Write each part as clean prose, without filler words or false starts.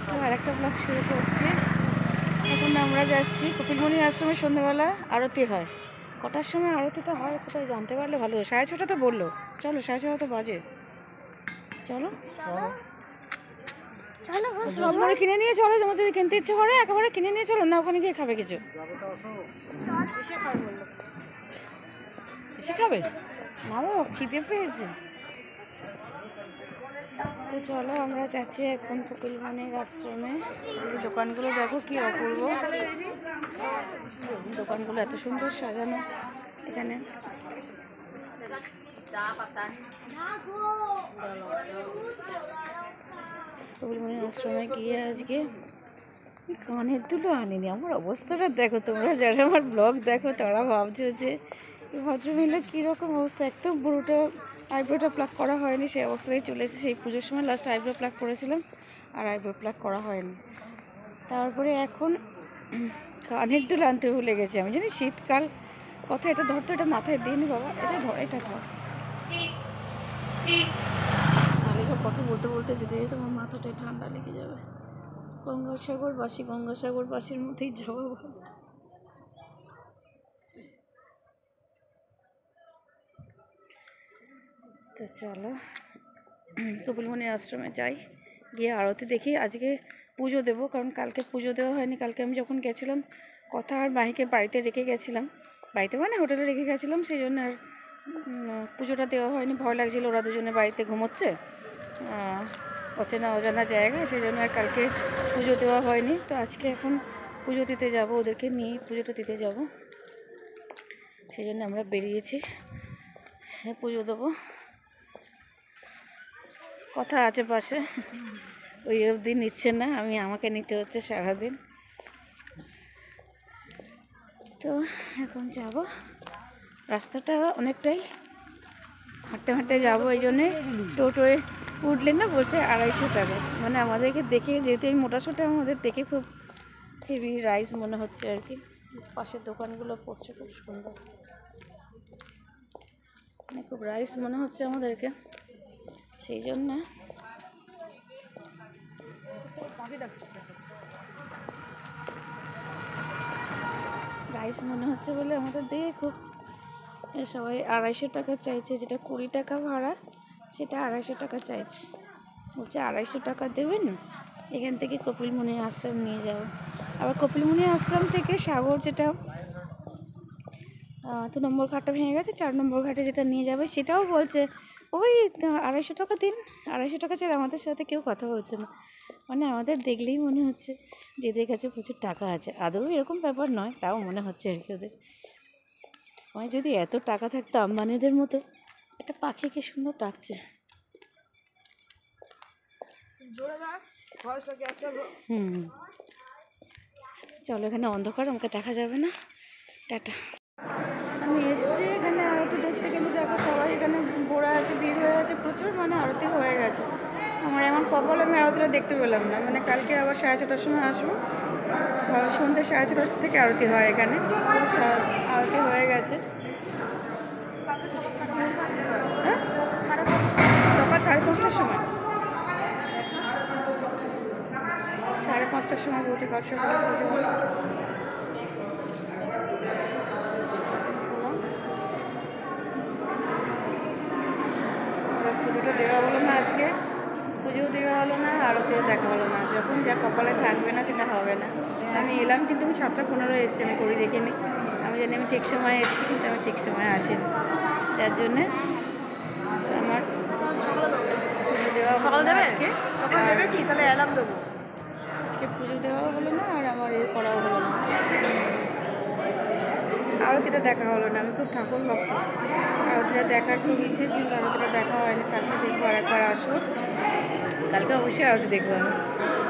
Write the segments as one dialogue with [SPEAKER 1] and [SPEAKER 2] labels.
[SPEAKER 1] তো আরেকটা ব্লগ শুরু করছি। এখন আমরা যাচ্ছি কপিলমুনি আশ্রমে। সন্ধ্যাবেলা আরতি হয়। কটার সময় আরতিটা হয় কোথায় জানতে পারলে ভালো। 6:30 তো বললো। চলো 6:30 তো বাজে। চলো চলো সবগুলো কিনে নিয়ে চলো। তোমার যদি কিনতে ইচ্ছে করে একেবারে কিনে নিয়ে চলো, না ওখানে গিয়ে খাবে কিছু এসে খাবে না। ও খিদে পেয়েছে তো চলো আমরা যাচ্ছি এখন কপিলমুনির আশ্রমে। এই দোকানগুলো দেখো কি অপূর্ব, দোকানগুলো এত সুন্দর সাজানো এখানে। কপিলমুনির আশ্রমে গিয়ে আজকে কানের দুটো আনিনি। আমার অবস্থাটা দেখো, তোমরা যারা আমার ব্লগ দেখো তারা ভাবছো যে ভদ্রমহিলা কীরকম অবস্থা। একদম বুড়োটা আইব্রোটা প্লাক করা হয়নি, সেই অবস্থায় চলে এসেছে। সেই পুজোর সময় লাস্ট আইব্রো প্লাক করেছিলাম, আর আইব্রো প্লাক করা হয়নি। তারপরে এখন কানের দুল আনতে ভুলে গেছি। আমি জানি শীতকাল কথা, এটা ধরতো, এটা মাথায় দিইনি বাবা, এটা ধর, এটা ধর। তাহলে সব কথা বলতে বলতে যেতে যেতে আমার মাথাটায় ঠান্ডা লেগে যাবে। গঙ্গাসাগরবাসী, গঙ্গাসাগরবাসীর মধ্যেই যাওয়া ভালো। তো চলো কপিলমুনির আশ্রমে যাই, গিয়ে আরতি দেখি। আজকে পুজো দেবো, কারণ কালকে পুজো দেওয়া হয়নি। কালকে আমি যখন গেছিলাম কথা আর মাহিকে বাড়িতে রেখে গেছিলাম, বাড়িতে মানে হোটেলে রেখে গেছিলাম, সেই জন্য আর পুজোটা দেওয়া হয়নি। ভয় লাগছিলো, ওরা দুজনে বাড়িতে ঘুমোচ্ছে, অচেনা অজানা জায়গা, সেই জন্য আর কালকে পুজো দেওয়া হয়নি। তো আজকে এখন পুজো দিতে যাব, ওদেরকে নিয়ে পুজোটা দিতে যাব, সেই জন্য আমরা বেরিয়েছি। হ্যাঁ পুজো দেবো, কথা আছে পাশে, ওই অবধি নিচ্ছে না, আমাকে নিতে হচ্ছে সারাদিন। তো এখন যাব, রাস্তাটা অনেকটাই হাঁটতে হাঁটতে যাবো, এই জন্যে টোটোয় উঠলে না বলছে 250 টাকা। মানে আমাদেরকে দেখে, যেহেতু এই মোটাসোটা, আমাদের দেখে খুব হেভি রাইস মনে হচ্ছে আর কি। পাশের দোকানগুলো পড়ছে খুব সুন্দর, মানে খুব রাইস মনে হচ্ছে আমাদেরকে, সেই জন্য রাইস মনে হচ্ছে বলে আমাদের দেখে খুব সবাই 250 টাকা চাইছে। যেটা 20 টাকা ভাড়া, সেটা 250 টাকা চাইছে। বলছে 250 টাকা দেবেন, এখান থেকে কপিলমুনি আশ্রম নিয়ে যাব। আবার কপিলমুনি আশ্রম থেকে সাগর, যেটা 2 নম্বর ঘাটটা ভেঙে গেছে, 4 নম্বর ঘাটে যেটা নিয়ে যাবে, সেটাও বলছে ওই 250 টাকা দিন। 250 টাকা ছাড়া আমাদের সাথে কেউ কথা বলছে না। মানে আমাদের দেখলেই মনে হচ্ছে যে এদের কাছে প্রচুর টাকা আছে। আদৌ এরকম ব্যাপার নয়, তাও মনে হচ্ছে আর কি ওদের। মানে যদি এত টাকা থাকতো আম্বানিদের মতো, একটা পাখি কি সুন্দর ডাকছে। চলো, এখানে অন্ধকার, আমাকে দেখা যাবে না। টাটা। আমি এসছি এখানে আরতি দেখতে, কিন্তু দেখো সবাই এখানে ঘোরা আছে, ভিড় হয়ে আছে প্রচুর, মানে আরতি হয়ে গেছে। আমার এমন কপাল, আমি আরতিটা দেখতে পেলাম না। মানে কালকে আবার 6:30টার সময় আসবো, সন্ধ্যে 6:30 থেকে আরতি হয় এখানে। আরতি হয়ে গেছে। হ্যাঁ, সকাল 5:30টার সময়, 5:30টার সময় বলছি, কাল সকালে পুজো হলো। পুজোটা দেওয়া হলো না আজকে, পুজোও দেওয়া হলো না, আরতিও দেখা হলো না। যখন যা কপালে থাকবে না সেটা হবে না। আমি এলাম, কিন্তু আমি 7:15 এসেছি, আমি করি দেখিনি। আমি জানি আমি ঠিক সময়ে এসেছি, কিন্তু আমি ঠিক সময়ে আসিনি। তার জন্যে আমার পুজো দেওয়া হলো না আজকে। সকাল দেবে কি, তাহলে অ্যালার্ম দেবো। আজকে পুজো দেওয়াও হলো না, আর আমার করাও হলো না, আরতিটা দেখা হলো না। আমি খুব ঠাকুর ভক্ত, আরতিটা দেখার খুব ইচ্ছে ছিল, আরতিটা দেখা হয়নি। কালকে দেখবো, আরেকবার আসবো, কালকে অবশ্যই আরতি দেখবো আমি।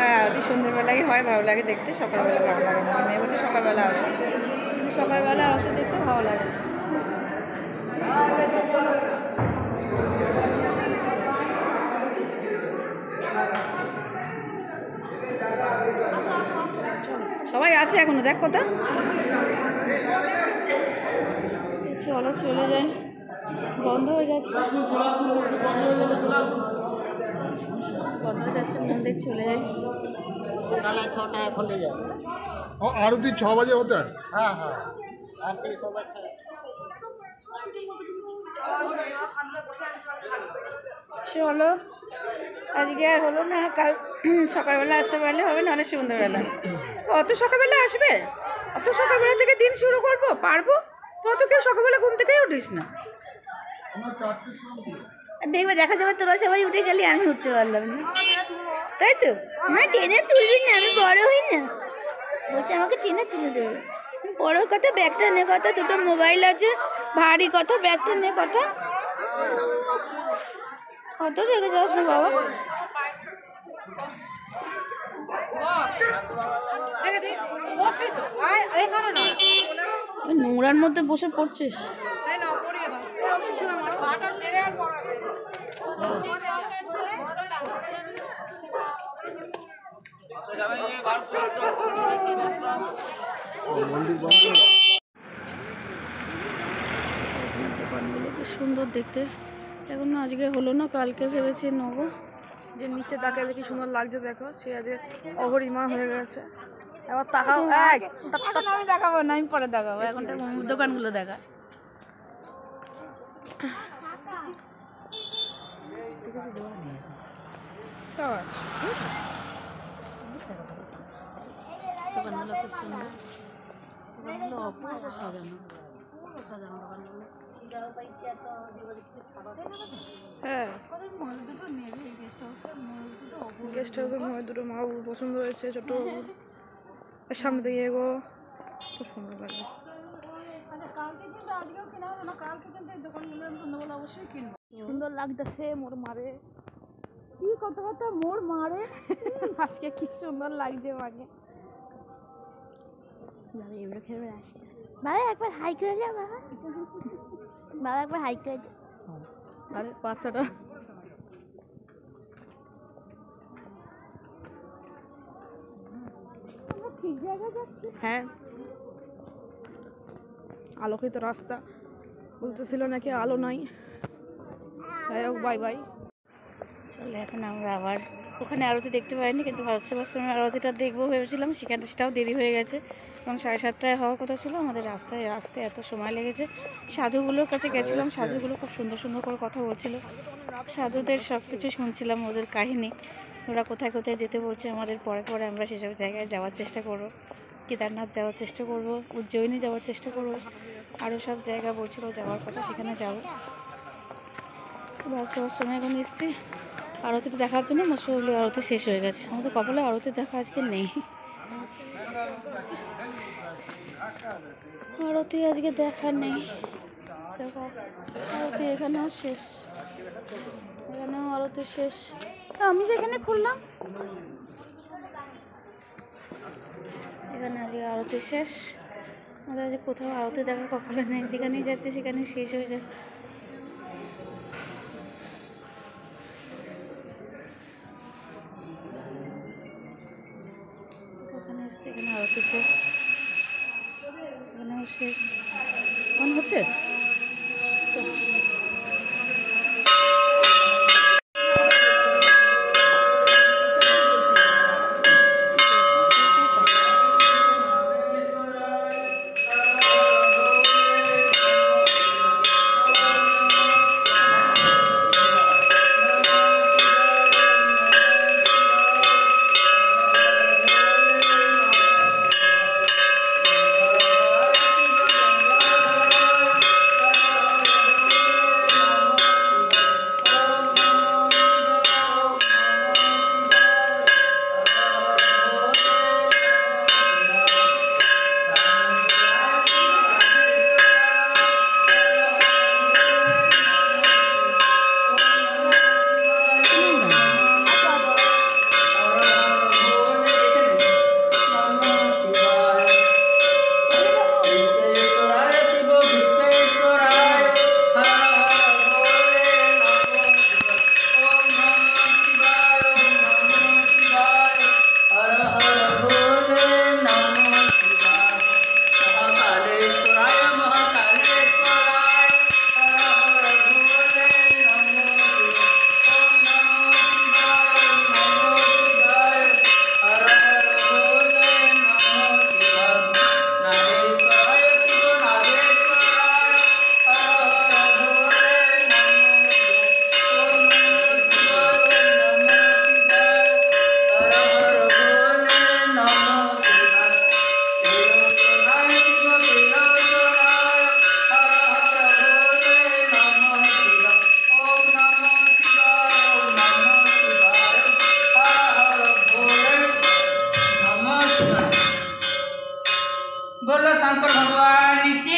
[SPEAKER 1] আর আরতি সন্ধ্যেবেলায় হয়, ভালো লাগে দেখতে, সকালবেলা ভালো লাগে না। মেয়ে বলছে সকালবেলা আসো, কিন্তু সকালবেলা আসো দেখতে ভালো লাগে। সবাই আছে এখনো, দেখ কথা। চলো চলে যাই, বন্ধ হয়ে যাচ্ছে, বন্ধ হয়ে চলে যাচ্ছে, মন্দির চলে যায়।
[SPEAKER 2] বেলা 6টায় খুলে যায়।
[SPEAKER 3] आरती 6 बजे होता है।
[SPEAKER 2] हाँ हाँ आरती 6 बजे।
[SPEAKER 1] চলো আজকে আর হলো না, কাল সকালবেলা আসতে পারলে হবে, নাহলে সন্ধ্যাবেলা। অত সকালবেলা আসবে? অত সকালবেলা থেকে দিন শুরু করবো? পারবো? তোরা তো কেউ সকালবেলা ঘুম থেকেই উঠিস না। দেখবে দেখা যাবে তোরা সবাই উঠে গেলি, আমি উঠতে পারলাম না, তাই তো? না টেনে তুলবি না, আমি বড় হই না। বলছে আমাকে টেনে তুলে দেবে। বড় কথা, ব্যাগটা নে কথা, দুটো মোবাইল আছে, ভারী কথা, ব্যাগটা নে কথা। অত রেগে যাস না বাবা। নোংরার মধ্যে বসে পড়ছিস। দোকানগুলো কি সুন্দর দেখতে। এখন আজকে হলো না, কালকে ভেবেছি নেবো।
[SPEAKER 4] যে নিচে তাকালে কি সুন্দর লাগছে দেখো, সে আজকে অগরিমা হয়ে গেছে। এবার তাকাও,
[SPEAKER 1] আমি দেখাবো না, আমি পরে দেখাবো, এখন দোকানগুলো দেখা। দোকানগুলো খুব সুন্দর, দোকানগুলো অপূর্ব সাজানো, অপূর্ব সাজানো দোকানগুলো।
[SPEAKER 4] হ্যাঁ
[SPEAKER 1] দুটো নেবে গেস্ট হাউসটা,
[SPEAKER 4] গেস্ট হাউসের মধ্যে দুটো মা পছন্দ হয়েছে, ছোটো সামনে দিয়ে এগো, খুব সুন্দর লাগবে।
[SPEAKER 1] কালকে কিন্তু আজকেও কেনা হলো না, কালকে কিন্তু এই দোকানগুলো আমি সন্ধ্যাবেলা অবশ্যই কিনবো। সুন্দর লাগতেছে, মোর মারে কি কথা মোর মারে। আজকে কি সুন্দর লাগছে মাকে। বাবা এগুলো খেলবে আসছে, বাবা একবার হাই করে যাও, বাবা বাবা একবার হাই করে যাও।
[SPEAKER 4] আরে বাচ্চাটা
[SPEAKER 1] ঠিক জায়গায় যাচ্ছি।
[SPEAKER 4] হ্যাঁ আলোকিত রাস্তা, বলতেছিল নাকি আলো নাই। যাই হোক, বাই বাই।
[SPEAKER 1] চলে এখন আমরা আবার ওখানে আরতি দেখতে পাইনি, কিন্তু ভারত সেবাশ্রমের আরতিটা দেখবো ভেবেছিলাম, সেটাও দেরি হয়ে গেছে। এবং 7:30টায় হওয়ার কথা ছিল। আমাদের রাস্তায় আসতে এত সময় লেগেছে। সাধুগুলোর কাছে গেছিলাম, সাধুগুলো খুব সুন্দর সুন্দর করে কথা বলছিল। সাধুদের সব কিছু শুনছিলাম, ওদের কাহিনী, ওরা কোথায় কোথায় যেতে বলছে আমাদের। পরে পরে আমরা সেসব জায়গায় যাওয়ার চেষ্টা করব। কেদারনাথ যাওয়ার চেষ্টা করব, উজ্জয়িনী যাওয়ার চেষ্টা করব, আরও সব জায়গা বলছিল যাওয়ার কথা, সেখানে যাব। ভারত সেবাশ্রমে এখন এসেছি আরতিটা দেখার জন্য। মশালি আরতি শেষ হয়ে গেছে, আমাদের কপালে আরতি দেখা আজকে নেই। আরতি আজকে দেখা নেই, দেখো আরতি এখানেও শেষ, এখানেও আরতি শেষ। আমি যেখানে খুললাম, এখানে আজকে আরতি শেষ। আমাদের আজকে কোথাও আরতি দেখা কপালে নেই, যেখানেই যাচ্ছে সেখানেই শেষ হয়ে যাচ্ছে। ওখানে এসছে, এখানে আরতি শেষ, এখানেও শেষ। মনে হচ্ছে
[SPEAKER 5] बोलो शंकर भगवान की